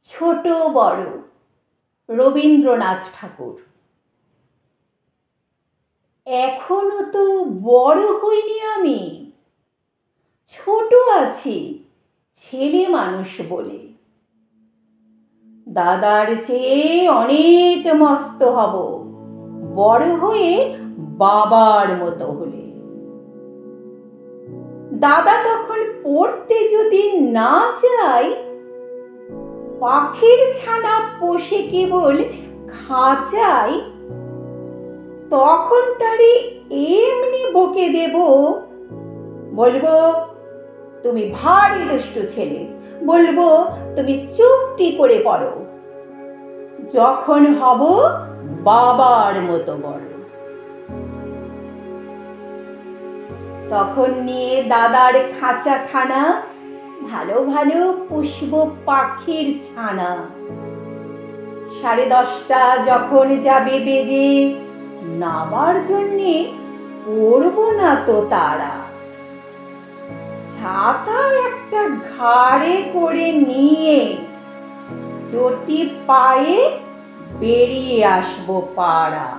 ছোট বড় রবীন্দ্রনাথ ঠাকুর। এখনো তো বড় হইনি আমি, ছোট আছি ছেলে মানুষ বলে। দাদার চেয়ে অনেক মস্ত হব বড় হয়ে বাবার মতো হলে। দাদা তখন পড়তে যদি না যায়, পাখির ছানা পোষে কেবল খাঁচায়, তখন তারে এমনি বকে দেব, বলবো তুমি ভারী দুষ্টু ছেলে, বলবো তুমি চুপটি করে পড়ো, যখন হব বাবার মতো বড়। তখন নিয়ে দাদার খাঁচাখানা ভালো ভালো পুষব পাখির ছানা। 10:30 যখন যাবে বেজে, নাবার জন্যে পড়ব না তো তারা। ছাতা একটা ঘাড়ে করে নিয়ে চটি পায়ে বেরিয়ে আসবো পাড়া।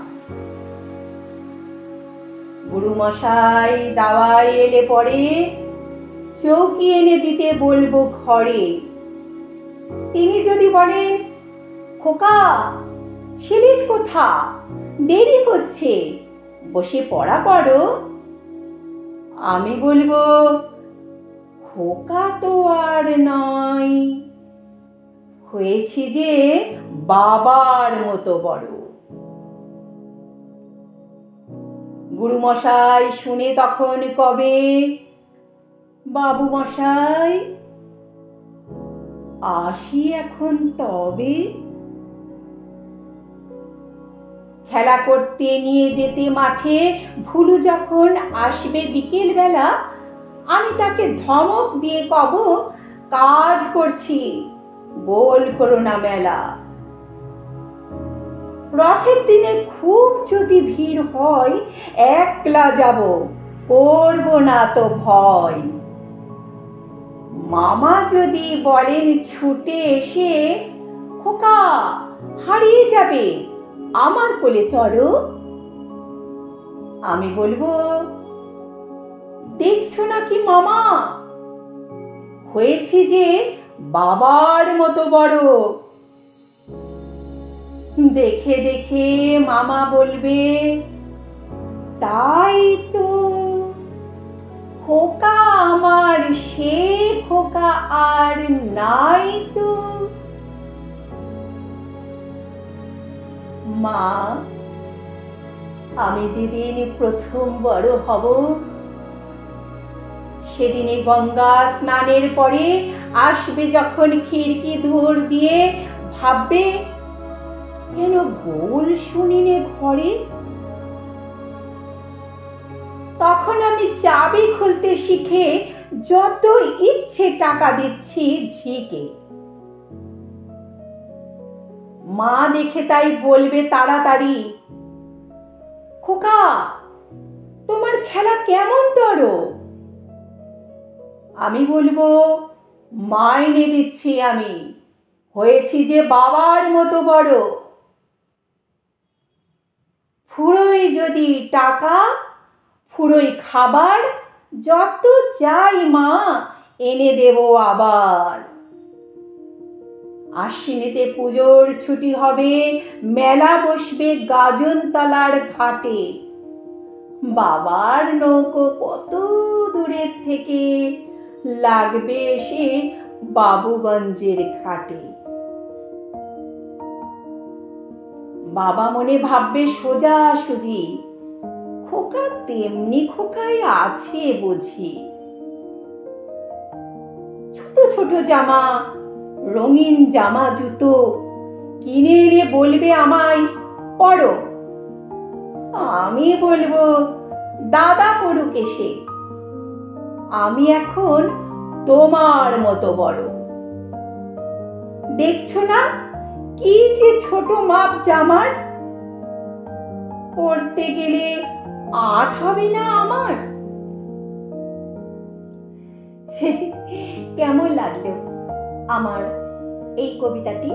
গুরুমশাই দাওয়াই এলে পরে চৌকি এনে দিতে বলবো ঘরে। তিনি যদি বলেন, খোকা সিলেট কোথা, দেরি হচ্ছে, বসে পড়া পড়ো, আমি বলবো খোকা তো আর নয়, হয়েছি যে বাবার মতো বড়। গুরুমশাই শুনে তখন কবে, বাবু মশাই আসি এখন তবে। খেলা করতে নিয়ে যেতে মাঠে ভুলু যখন আসবে বিকেল বেলা, আমি তাকে ধমক দিয়ে কব, কাজ করছি গোল করো না মেলা। রথের দিনে খুব যদি ভিড় হয়, একলা যাব, করব না তো ভয়। মামা যদি বলেন ছুটে এসে, খোকা হারিয়ে যাবে, আমার কোলে চড়ো, আমি বলবো দেখছো না কি মামা, হয়েছি যে বাবার মতো বড়। দেখে দেখে মামা বলবে, তাই তো, খোকা আমার সে খোকা আর নাই তো। মা, আমি যেদিন প্রথম বড় হব, সেদিনে গঙ্গা স্নানের পরে আসবে যখন খিড়কি দূর দিয়ে, ভাববে কেন গোল শুনিনে ঘরে। তখন আমি চাবি খুলতে শিখে যত ইচ্ছে টাকা দিচ্ছি ঝিকে। মা দেখে তাই বলবে তাড়াতাড়ি, খোকা তোমার খেলা কেমন তর। আমি বলবো মাইনে দিচ্ছি আমি, হয়েছি যে বাবার মতো বড়। ফুরোই যদি টাকা, ফুরোই খাবার, যত চাই মা এনে দেব আবার। আশ্বিনেতে পুজোর ছুটি হবে, মেলা বসবে গাজনতলার ঘাটে। বাবার নৌকো কত দূরের থেকে লাগবে এসে বাবুগঞ্জের ঘাটে। বাবা মনে ভাববে সোজা সুজি, খোকা তেমনি খোকাই আছে বুঝি। ছোট ছোট জামা, রঙিন জামা জুতো কিনে এনে বলবে আমায় পড়ো, আমি বলবো দাদা পড়ুক এসে, আমি এখন তোমার মতো বড়। দেখছো না কি যে ছোট মাপ জামার, পড়তে গেলে 8 হবে না আমার। কেমন লাগলো আমার এই কবিতাটি।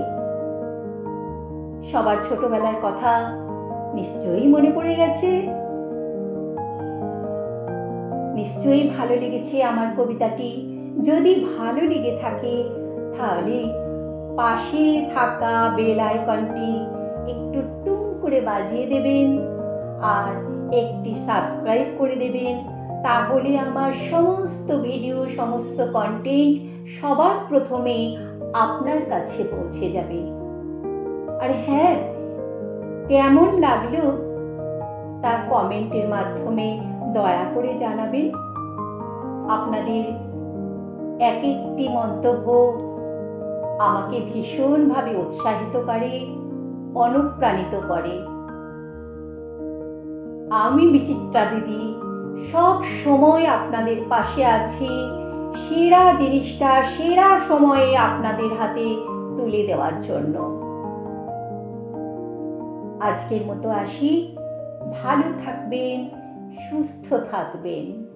সবার ছোটবেলার কথা নিশ্চয়ই মনে পড়ে গেছে। নিশ্চয়ই ভালো লেগেছে আমার কবিতাটি। যদি ভালো লেগে থাকে তাহলে পাশে থাকা বেল আইকনটি একটু টুং করে বাজিয়ে দেবেন আর একটি সাবস্ক্রাইব করে দেবেন। তাহলে আমার সমস্ত ভিডিও, সমস্ত কন্টেন্ট সবার প্রথমে আপনার কাছে পৌঁছে যাবে। আর হ্যাঁ, কেমন লাগলো তা কমেন্টের মাধ্যমে দয়া করে জানাবেন। আপনাদের এক একটি মন্তব্য আমাকে ভীষণভাবে উৎসাহিত করে, অনুপ্রাণিত করে। আমি বিচিত্রা দিদি সব সময় আপনাদের পাশে আছি, সেরা জিনিসটা সেরা সময়ে আপনাদের হাতে তুলে দেওয়ার জন্য। আজকের মতো আসি। ভালো থাকবেন, সুস্থ থাকবেন।